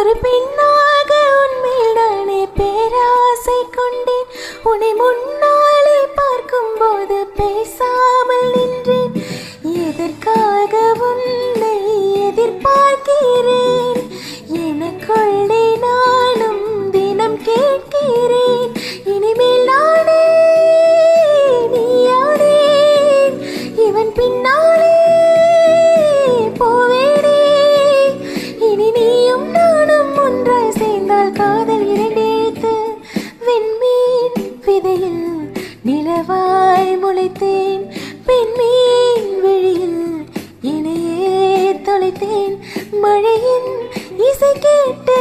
ஒரு பெண்ணாக உன்மேல் நானே பேராசை கொண்டேன். உன்னை முன்னாலே பார்க்கும் போது பேசாமல் நின்றேன். எதற்காக உன்னை எதிர்பார்க்கிறேன், எனக்குள்ளே நானும் தினம் கேட்கிறேன். இனிமேல் நானே நீயானேன், இவன் பின்னாலே போவேனே. இனி நீயும் நானும் ஒன்றாய் சேர்ந்தால் காதல் இரண்டெழுத்து. விண்மீன் விதையில் நிலவாய் முளைத்தேன், பெண்மீன் விழியில் இணையே தொலைத்தேன். மழையின் இசை கேட்டு